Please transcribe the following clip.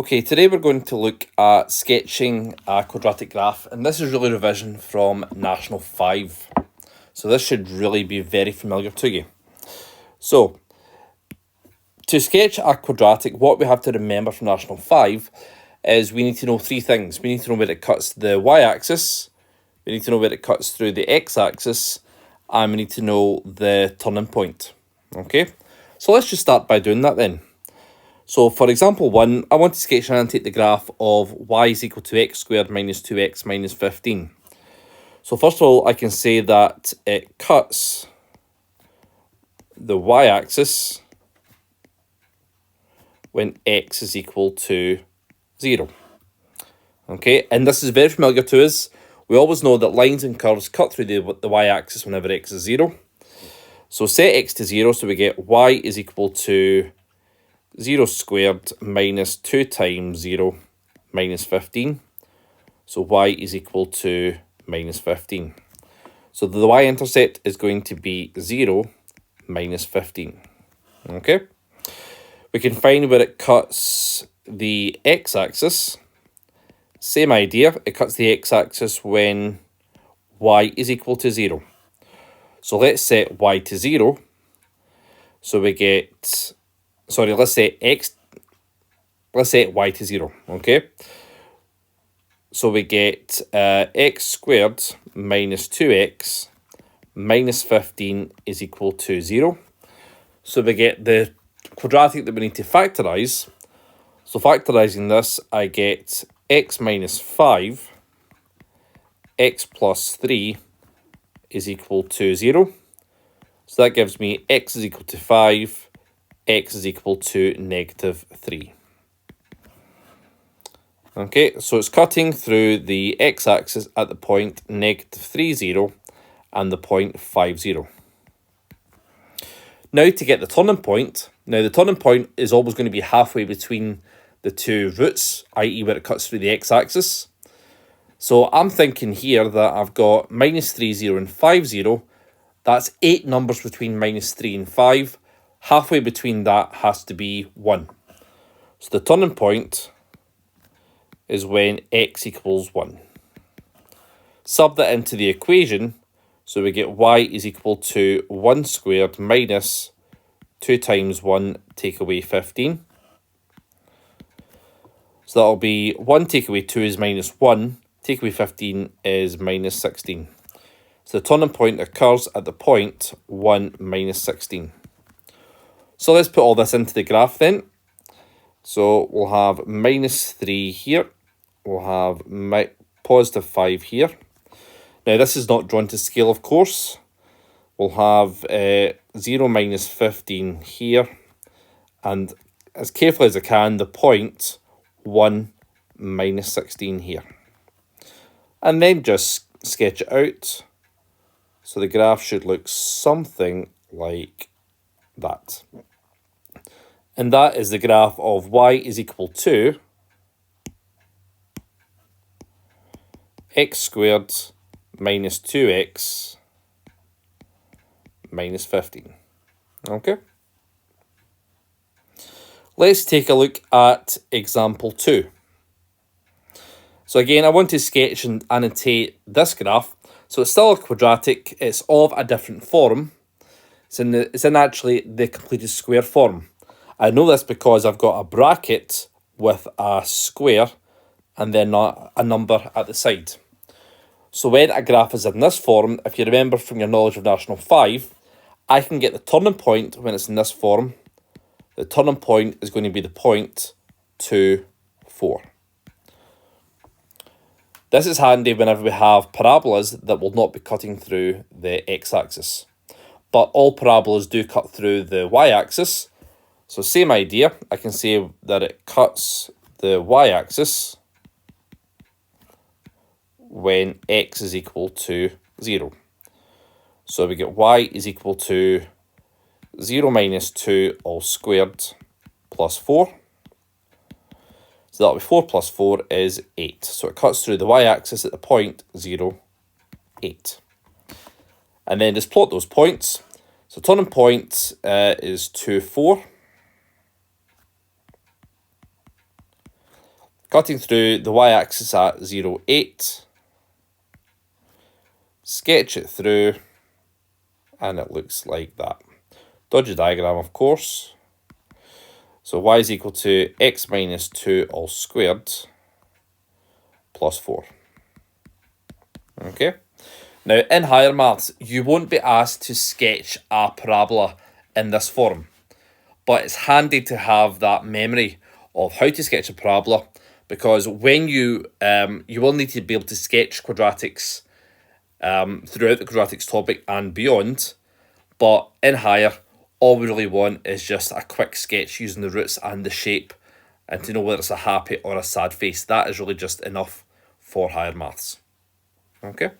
Okay, today we're going to look at sketching a quadratic graph, and this is really revision from National 5. So this should really be very familiar to you. So, to sketch a quadratic, what we have to remember from National 5 is we need to know three things. We need to know where it cuts the y-axis, we need to know where it cuts through the x-axis, and we need to know the turning point. Okay, so let's just start by doing that then. So for example 1, I want to sketch and annotate the graph of y is equal to x squared minus 2x minus 15. So first of all, I can say that it cuts the y-axis when x is equal to 0. Okay, and this is very familiar to us. We always know that lines and curves cut through the y-axis whenever x is 0. So set x to 0, so we get y is equal to 0 squared minus 2 times 0 minus 15. So y is equal to minus 15. So the y-intercept is going to be 0 minus 15. Okay? We can find where it cuts the x-axis. Same idea, it cuts the x-axis when y is equal to 0. So let's set y to 0. So we get... Sorry, let's set y to 0, okay? So we get x squared minus 2x minus 15 is equal to 0. So we get the quadratic that we need to factorise. So factorising this, I get x minus 5, x plus 3 is equal to 0. So that gives me x is equal to 5, x is equal to negative 3. Okay, so it's cutting through the x-axis at the point negative 3, 0 and the point 5, 0. Now to get the turning point, now the turning point is always going to be halfway between the two roots, i.e. where it cuts through the x-axis. So I'm thinking here that I've got minus 3, 0 and 5, 0. That's 8 numbers between minus 3 and 5. Halfway between that has to be 1. So the turning point is when x equals 1. Sub that into the equation, so we get y is equal to 1 squared minus 2 times 1 take away 15. So that'll be 1 take away 2 is minus 1, take away 15 is minus 16. So the turning point occurs at the point 1 minus 16. So let's put all this into the graph then. So we'll have minus 3 here. We'll have positive 5 here. Now this is not drawn to scale, of course. We'll have 0 minus 15 here. And as carefully as I can, the point 1 minus 16 here. And then just sketch it out. So the graph should look something like that. And that is the graph of y is equal to x squared minus 2x minus 15. Okay. Let's take a look at example 2. So again, I want to sketch and annotate this graph. So it's still a quadratic, it's of a different form. It's in actually the completed square form. I know this because I've got a bracket with a square and then a number at the side. So when a graph is in this form, if you remember from your knowledge of National 5, I can get the turning point when it's in this form. The turning point is going to be the point 2, 4. This is handy whenever we have parabolas that will not be cutting through the x-axis. But all parabolas do cut through the y-axis. So same idea, I can say that it cuts the y-axis when x is equal to 0. So we get y is equal to 0 minus 2 all squared plus 4. So that'll be 4 plus 4 is 8. So it cuts through the y-axis at the point 0, 8. And then just plot those points. So turning point is 2, 4. Cutting through the y-axis at 0, 8. Sketch it through, and it looks like that. Dodge the diagram, of course. So y is equal to x minus 2 all squared plus 4. Okay. Now, in higher maths, you won't be asked to sketch a parabola in this form, but it's handy to have that memory of how to sketch a parabola, because when you will need to be able to sketch quadratics throughout the quadratics topic and beyond, but in higher, all we really want is just a quick sketch using the roots and the shape, and to know whether it's a happy or a sad face. That is really just enough for higher maths. Okay.